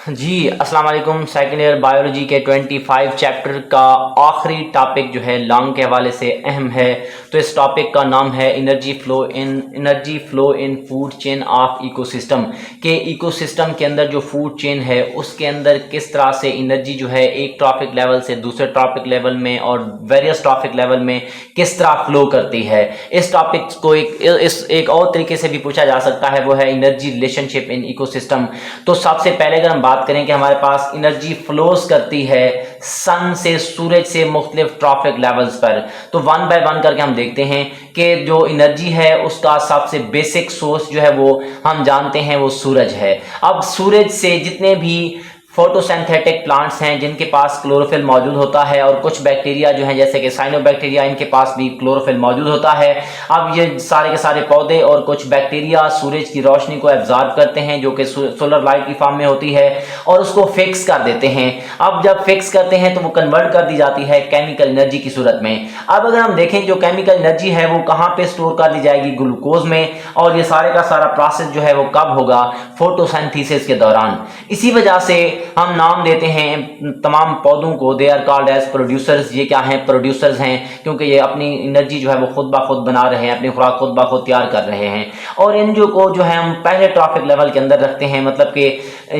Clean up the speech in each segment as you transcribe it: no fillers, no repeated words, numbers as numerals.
जी अस्सलाम वालेकुम। Second year biology के 25 चैप्टर का आखिरी टॉपिक जो है लॉन्ग के हवाले से अहम है। तो इस टॉपिक का नाम है energy flow in food chain of ecosystem. के इकोसिस्टम के अंदर जो फूड चेन है उसके अंदर किस तरह से एनर्जी जो है एक ट्रॉपिक लेवल से दूसरे ट्रॉपिक लेवल में और वेरियस ट्रॉपिक लेवल में किस तरह फ्लो करती है। इस टॉपिक को एक और तरीके से भी पूछा जा सकता है, वो है एनर्जी रिलेशनशिप इन इकोसिस्टम। तो सबसे पहले अगर हम बात करें कि हमारे पास एनर्जी फ्लोज करती है सन से, सूरज से मुख्तलिफ ट्रॉपिक लेवल्स पर, तो वन बाय वन करके हम देखते हैं कि जो एनर्जी है उसका सबसे बेसिक सोर्स जो है वो हम जानते हैं वो सूरज है। अब सूरज से जितने भी फोटोसिंथेटिक प्लांट्स हैं जिनके पास क्लोरोफिल मौजूद होता है, और कुछ बैक्टीरिया जो हैं जैसे कि साइनोबैक्टीरिया, इनके पास भी क्लोरोफिल मौजूद होता है। अब ये सारे के सारे पौधे और कुछ बैक्टीरिया सूरज की रोशनी को एब्जॉर्ब करते हैं जो कि सोलर लाइट की फॉर्म में होती है, और उसको फिक्स कर देते हैं। अब जब फिक्स करते हैं तो वो कन्वर्ट कर दी जाती है केमिकल एनर्जी की सूरत में। अब अगर हम देखें जो केमिकल एनर्जी है वो कहाँ पे स्टोर कर दी जाएगी, ग्लूकोज में, और ये सारे का सारा प्रोसेस जो है वो कब होगा, फोटोसिंथेसिस के दौरान। इसी वजह से हम नाम देते हैं तमाम पौधों को, they are called as producers. ये क्या हैं, प्रोड्यूसर्स हैं, क्योंकि ये अपनी एनर्जी जो है वो खुद ब खुद बना रहे हैं, अपनी खुराक खुद ब खुद तैयार कर रहे हैं। और इन जो को जो है हम पहले ट्रॉपिक लेवल के अंदर रखते हैं, मतलब कि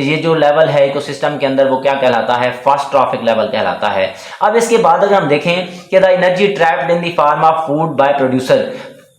ये जो लेवल है इकोसिस्टम के अंदर वो क्या कहलाता है, फर्स्ट ट्रॉपिक लेवल कहलाता है। अब इसके बाद अगर हम देखें कि the energy trapped in the form of food by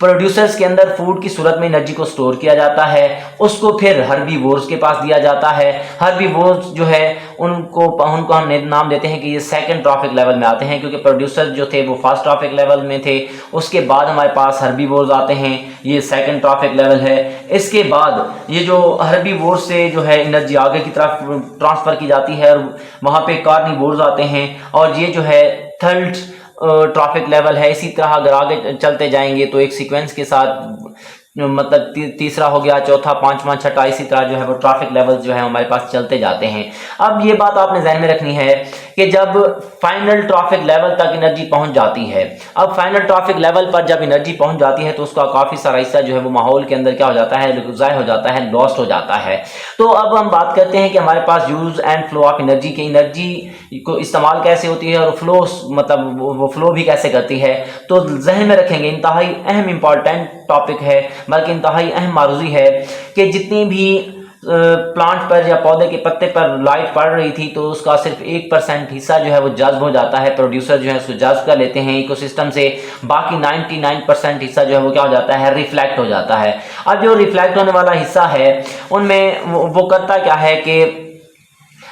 producers के अंदर फूड की सूरत में एनर्जी को स्टोर किया जाता है, उसको फिर हर्बीवोर्स के पास दिया जाता है। हर्बीवोर्स जो है उनको हम नाम देते हैं कि ये सेकंड ट्रॉपिक लेवल में आते हैं, क्योंकि प्रोड्यूसर्स जो थे वो फर्स्ट ट्रॉपिक लेवल में थे। उसके बाद हमारे पास हर्बीवोर्स आते हैं, ये सेकंड ट्रॉपिक लेवल है। इसके बाद ये जो हर्बीवोर्स से जो है एनर्जी आगे की तरफ ट्रांसफर की जाती है, और वहाँ पे कार्निवोर्स आते हैं, और ये जो है थर्ड ट्रॉपिक लेवल है। इसी तरह अगर आगे चलते जाएंगे तो एक सीक्वेंस के साथ मतलब तीसरा हो गया, चौथा, पांचवा, छठा, इसी तरह जो है वो ट्रॉपिक लेवल जो है हमारे पास चलते जाते हैं। अब ये बात आपने ध्यान में रखनी है कि जब फाइनल ट्रॉपिक लेवल तक एनर्जी पहुंच जाती है, अब फाइनल ट्रॉपिक लेवल पर जब एनर्जी पहुंच जाती है तो उसका काफी सारा हिस्सा जो है वो माहौल के अंदर क्या हो जाता है, ज़ाय हो जाता है, लॉस्ट हो जाता है। तो अब हम बात करते हैं कि हमारे पास use and flow of energy की, एनर्जी को इस्तेमाल कैसे होती है और फ्लो मतलब वो फ्लो भी कैसे करती है। तो जहन में रखेंगे, इंतहाई अहम इंपॉर्टेंट टॉपिक है, बल्कि इंतहाई अहम मारूजी है कि जितनी भी प्लांट पर या पौधे के पत्ते पर लाइट पड़ रही थी तो उसका सिर्फ 1% हिस्सा जो है वो जज्ब हो जाता है, प्रोड्यूसर जो है उसको जज्ब कर लेते हैं इकोसिस्टम से। बाकी 99% हिस्सा जो है वो क्या हो जाता है, रिफ्लेक्ट हो जाता है। अब जो रिफ्लेक्ट होने वाला हिस्सा है उनमें वो करता क्या है कि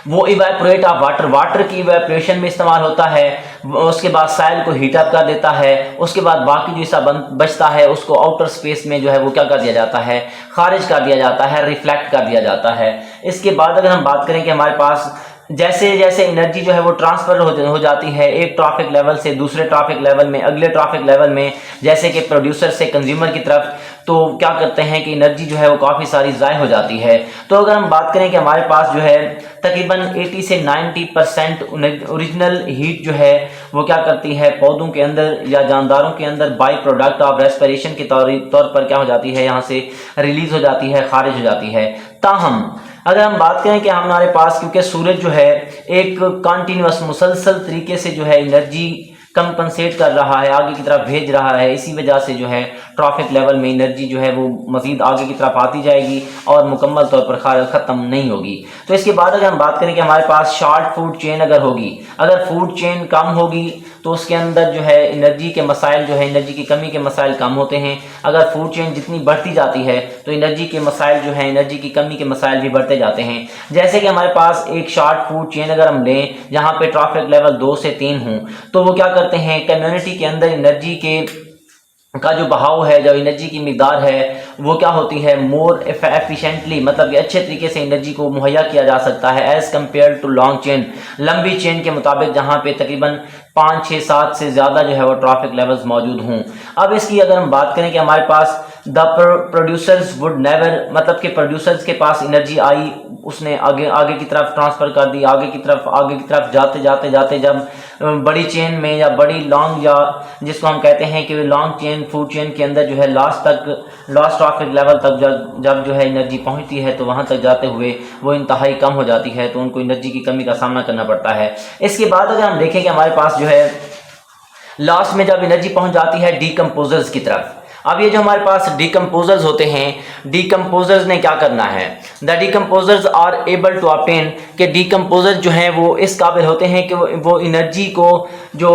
वो इवेपोरेट ऑफ वाटर की इवेपोरेशन में इस्तेमाल होता है। उसके बाद साइल को हीट अप कर देता है। उसके बाद बाकी जो हिस्सा बचता है उसको आउटर स्पेस में जो है वो क्या कर दिया जाता है, खारिज कर दिया जाता है, रिफ्लेक्ट कर दिया जाता है। इसके बाद अगर हम बात करें कि हमारे पास जैसे जैसे एनर्जी जो है वो ट्रांसफर हो जाती है एक ट्रॉपिक लेवल से दूसरे ट्रॉपिक लेवल में, अगले ट्रॉपिक लेवल में, जैसे कि प्रोड्यूसर से कंज्यूमर की तरफ, तो क्या करते हैं कि एनर्जी जो है वो काफ़ी सारी ज़ाय हो जाती है। तो अगर हम बात करें कि हमारे पास जो है तकरीबन 80 से 90% ओरिजिनल हीट जो है वो क्या करती है, पौधों के अंदर या जानदारों के अंदर बाई प्रोडक्ट ऑफ रेस्पिरेशन के तौर पर क्या हो जाती है, यहाँ से रिलीज हो जाती है, खारिज हो जाती है। ताहम अगर हम बात करें कि हमारे पास, क्योंकि सूरज जो है एक कंटिन्यूअस मुसलसल तरीके से जो है एनर्जी कंपनसेट कर रहा है, आगे की तरफ भेज रहा है, इसी वजह से जो है ट्रॉपिक लेवल में एनर्जी जो है वो मजीद आगे की तरफ आती जाएगी और मुकम्मल तौर पर ख़त्म नहीं होगी। तो इसके बाद अगर हम बात करें कि हमारे पास शॉर्ट फूड चेन अगर होगी, अगर फूड चेन कम होगी तो उसके अंदर जो है एनर्जी के मसाइल जो है, एनर्जी की कमी के मसाइल कम होते हैं। अगर फूड चेन जितनी बढ़ती जाती है तो एनर्जी के मसाइल जो है, एनर्जी की कमी के मसाइल भी बढ़ते जाते हैं। जैसे कि हमारे पास एक शॉर्ट फूड चेन अगर हम लें जहाँ पे ट्रॉपिक लेवल 2 से 3 हों, तो वो क्या करते हैं, कम्युनिटी के अंदर एनर्जी का जो बहाव है, जो एनर्जी की मिकदार है वो क्या होती है, मोर एफिशिएंटली, मतलब कि अच्छे तरीके से एनर्जी को मुहैया किया जा सकता है as compare to long chain, लंबी चेन के मुताबिक, जहाँ पे तकरीबन 5, 6, 7 से ज़्यादा जो है वो ट्रॉपिक लेवल्स मौजूद हों। अब इसकी अगर हम बात करें कि हमारे पास द प्रोड्यूसर्स वुड नेवर, मतलब कि प्रोड्यूसर्स के पास एनर्जी आई, उसने आगे आगे की तरफ ट्रांसफ़र कर दी, आगे की तरफ जाते जाते जाते जब बड़ी चेन में या बड़ी लॉन्ग, या जिसको हम कहते हैं कि लॉन्ग चेन फूड चेन के अंदर जो है लास्ट ट्रॉफिक लेवल तक जब जो है एनर्जी पहुंचती है, तो वहां तक जाते हुए वो इंतहाई कम हो जाती है, तो उनको एनर्जी की कमी का सामना करना पड़ता है। इसके बाद अगर हम देखें कि हमारे पास जो है लास्ट में जब एनर्जी पहुंच जाती है डीकम्पोजर्स की तरफ। अब ये जो हमारे पास डीकम्पोजर्स होते हैं, डीकम्पोजर्स ने क्या करना है, the decomposers are able to obtain, कि डीकम्पोजर्स जो हैं वो इस काबिल होते हैं कि वो एनर्जी को जो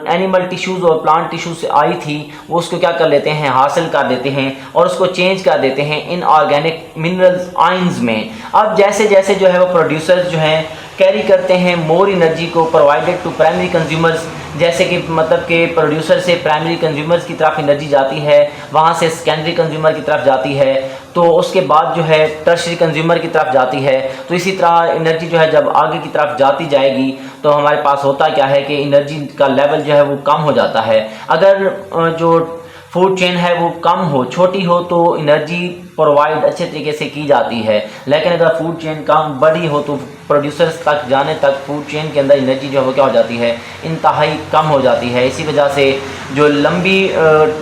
एनिमल टिश्यूज़ और प्लांट टिश्यूज से आई थी वो उसको क्या कर लेते हैं, हासिल कर देते हैं और उसको चेंज कर देते हैं इन ऑर्गेनिक मिनरल्स आइंस में। अब जैसे जैसे जो है वो प्रोड्यूसर्स जो हैं कैरी करते हैं मोर एनर्जी को प्रोवाइडेड टू प्राइमरी कंज्यूमर्स, जैसे कि मतलब कि प्रोड्यूसर से प्राइमरी कंज्यूमर्स की तरफ एनर्जी जाती है, वहाँ से सेकेंडरी कंज्यूमर की तरफ जाती है, तो उसके बाद जो है टर्शरी कंज्यूमर की तरफ जाती है। तो इसी तरह एनर्जी जो है जब आगे की तरफ जाती जाएगी तो हमारे पास होता क्या है कि एनर्जी का लेवल जो है वो कम हो जाता है। अगर जो फूड चेन है वो कम हो, छोटी हो, तो एनर्जी प्रोवाइड अच्छे तरीके से की जाती है, लेकिन अगर फूड चेन कम बड़ी हो तो प्रोड्यूसर्स तक जाने तक फूड चेन के अंदर एनर्जी जो है वो क्या हो जाती है, इंतहाई कम हो जाती है। इसी वजह से जो लंबी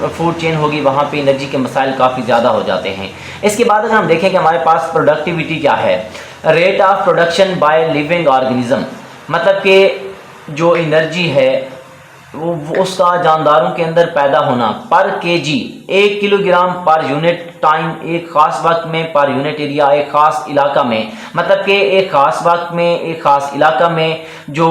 फूड चेन होगी वहाँ पे एनर्जी के मसाइल काफ़ी ज़्यादा हो जाते हैं। इसके बाद अगर हम देखें कि हमारे पास प्रोडक्टिविटी क्या है, rate of production by living organism, मतलब कि जो एनर्जी है वो उसका जानदारों के अंदर पैदा होना पर KG, 1 kilogram per unit time, एक ख़ास वक्त में, पर यूनिट एरिया, एक ख़ास इलाका में, मतलब कि एक ख़ास वक्त में एक ख़ास इलाका में जो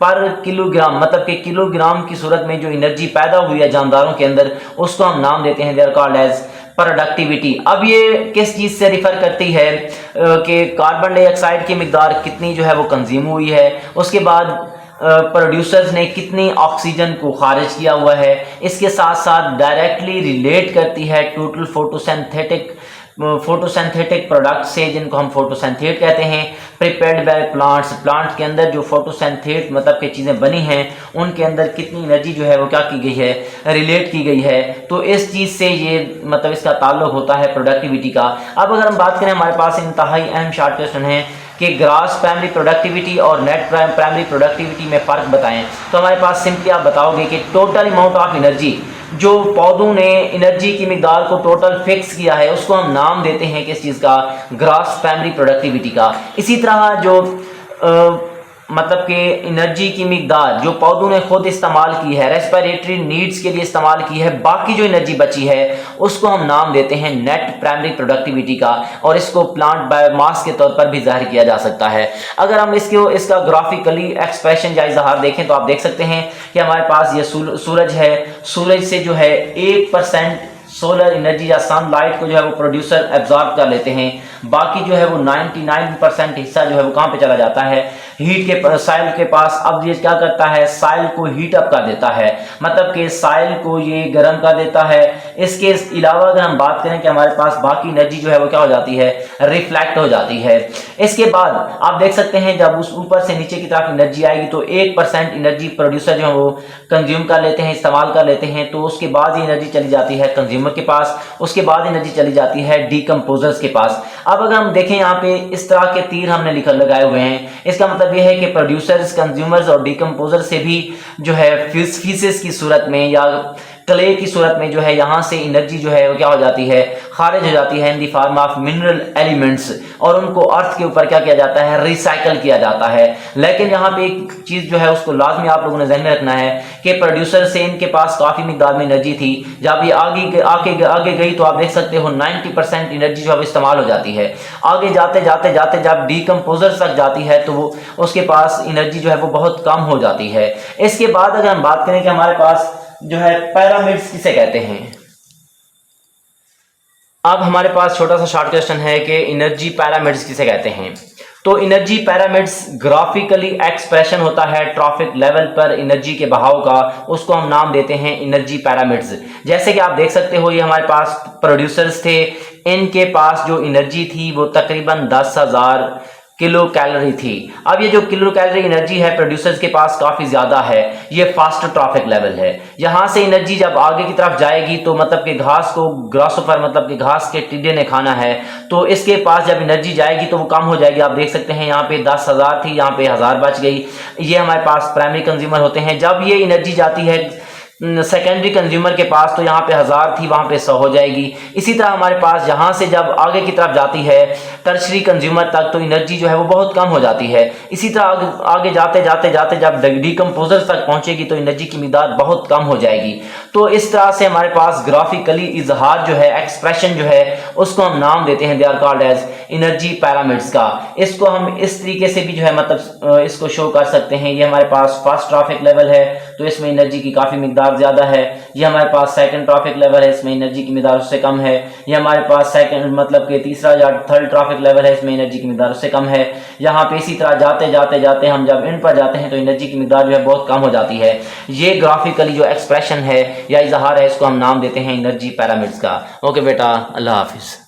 पर किलोग्राम, मतलब कि किलोग्राम की सूरत में जो एनर्जी पैदा हुई है जानदारों के अंदर, उसको हम नाम देते हैं, they are called as productivity. अब ये किस चीज़ से रिफ़र करती है कि कार्बन डाइऑक्साइड की मिकदार कितनी जो है वो कंज्यूम हुई है, उसके बाद प्रोड्यूसर्स ने कितनी ऑक्सीजन को खारिज किया हुआ है, इसके साथ साथ डायरेक्टली रिलेट करती है टोटल फोटोसिंथेटिक प्रोडक्ट से, जिनको हम फोटोसिंथेट कहते हैं, प्रिपेयर्ड बाय प्लांट्स, प्लांट के अंदर जो फोटोसिंथेट मतलब कि चीज़ें बनी हैं उनके अंदर कितनी एनर्जी जो है वो क्या की गई है, रिलेट की गई है। तो इस चीज़ से ये मतलब इसका ताल्लुक होता है प्रोडक्टिविटी का। अब अगर हम बात करें, हमारे पास इंतहाई अहम शॉर्ट क्वेश्चन है कि ग्रॉस प्राइमरी प्रोडक्टिविटी और नेट प्राइमरी प्रोडक्टिविटी में फ़र्क बताएं। तो हमारे पास सिंपली आप बताओगे कि टोटल अमाउंट ऑफ एनर्जी, जो पौधों ने एनर्जी की मिकदार को टोटल फिक्स किया है उसको हम नाम देते हैं किस चीज़ का, ग्रॉस प्राइमरी प्रोडक्टिविटी का। इसी तरह जो मतलब कि एनर्जी की मिकदार जो पौधों ने खुद इस्तेमाल की है, रेस्पिरेटरी नीड्स के लिए इस्तेमाल की है, बाकी जो एनर्जी बची है उसको हम नाम देते हैं नेट प्राइमरी प्रोडक्टिविटी का, और इसको प्लांट बायोमास के तौर पर भी जाहिर किया जा सकता है। अगर हम इसका ग्राफिकली एक्सप्रेशन या इजहार देखें तो आप देख सकते हैं कि हमारे पास ये सूरज है, सूरज से जो है 1% सोलर एनर्जी या सनलाइट को जो है वो प्रोड्यूसर एब्जॉर्ब कर लेते हैं, बाकी जो है वो 99% हिस्सा जो है वो कहाँ पे चला जाता है, हीट के साइल के पास। अब ये क्या करता है, साइल को हीट अप कर देता है, मतलब कि साइल को ये गर्म कर देता है। इसके अलावा अगर हम बात करें कि हमारे पास बाकी एनर्जी जो है वो क्या हो जाती है, रिफ्लेक्ट हो जाती है। इसके बाद आप देख सकते हैं जब उस ऊपर से नीचे की तरफ एनर्जी आएगी तो 1% एनर्जी प्रोड्यूसर जो है वो कंज्यूम कर लेते हैं, इस्तेमाल कर लेते हैं, तो उसके बाद ही एनर्जी चली जाती है कंज्यूमर के पास, उसके बाद एनर्जी चली जाती है डीकम्पोजर्स के पास। अब अगर हम देखें यहाँ पे इस तरह के तीर हमने लगाए हुए हैं, इसका मतलब यह है कि प्रोड्यूसर्स, कंज्यूमर्स और डीकम्पोजर से भी जो है फीसेस की सूरत में या क्ले की सूरत में जो है यहाँ से एनर्जी जो है वो क्या हो जाती है, खारिज हो जाती है in the form of mineral elements, और उनको अर्थ के ऊपर क्या किया जाता है, रिसाइकल किया जाता है। लेकिन यहाँ पे एक चीज़ जो है उसको लाजमी आप लोगों ने ध्यान में रखना है कि प्रोड्यूसर से इनके पास काफ़ी मिकदार में एनर्जी थी, जब ये आगे गई तो आप देख सकते हो 90% एनर्जी जो है इस्तेमाल हो जाती है। आगे जाते जाते जाते जब डीकम्पोजर तक जाती है तो वो उसके पास एनर्जी जो है वो बहुत कम हो जाती है। इसके बाद अगर हम बात करें कि हमारे पास जो है पिरामिड्स किसे कहते हैं। अब हमारे पास छोटा सा शॉर्ट क्वेश्चन है कि एनर्जी पिरामिड्स किसे कहते हैं। तो एनर्जी पिरामिड्स ग्राफिकली एक्सप्रेशन होता है ट्रॉफिक लेवल पर एनर्जी के बहाव का, उसको हम नाम देते हैं एनर्जी पिरामिड्स। जैसे कि आप देख सकते हो ये हमारे पास प्रोड्यूसर्स थे, इनके पास जो एनर्जी थी वो तकरीबन 10,000 किलो कैलोरी थी। अब ये जो किलो कैलोरी एनर्जी है प्रोड्यूसर्स के पास काफ़ी ज़्यादा है, ये फास्ट ट्रॉफिक लेवल है। यहाँ से एनर्जी जब आगे की तरफ जाएगी तो मतलब कि घास को ग्रासोफर मतलब कि घास के टिड्डे ने खाना है, तो इसके पास जब एनर्जी जाएगी तो वो कम हो जाएगी। आप देख सकते हैं यहाँ पे 10,000 थी, यहाँ पे 1000 बच गई। ये हमारे पास प्राइमरी कंज्यूमर होते हैं। जब ये एनर्जी जाती है सेकेंडरी कंज्यूमर के पास तो यहाँ पे 1000 थी, वहाँ पे 100 हो जाएगी। इसी तरह हमारे पास यहाँ से जब आगे की तरफ जाती है टर्शरी कंज्यूमर तक तो एनर्जी जो है वो बहुत कम हो जाती है। इसी तरह आगे जाते जाते जाते जब डिकम्पोजर्स तक पहुँचेगी तो एनर्जी की मिकदार बहुत कम हो जाएगी। तो इस तरह से हमारे पास ग्राफिकली इजहार जो है, एक्सप्रेशन जो है, उसको हम नाम देते हैं, they are called as energy pyramids का। इसको हम इस तरीके से भी जो है मतलब इसको शो कर सकते हैं। ये हमारे पास फर्स्ट ट्रॉफिक लेवल है तो इसमें एनर्जी की काफ़ी मिकदार ज़्यादा है। ये हमारे पास सेकंड ट्रॉफिक लेवल है, इसमें एनर्जी की मिकदार उससे कम है। ये हमारे पास सेकंड मतलब कि तीसरा या थर्ड ट्रॉफिक लेवल है, इसमें एनर्जी की मिकदार उससे कम है। यहाँ पे इसी तरह जाते जाते जाते हम जब इन पर जाते हैं तो एनर्जी की मिकदार जो है बहुत कम हो जाती है। ये ग्राफिकली जो एक्सप्रेशन है या इजहार है, इसको हम नाम देते हैं एनर्जी पैरामिड्स का। ओके बेटा, अल्लाह हाफिज़।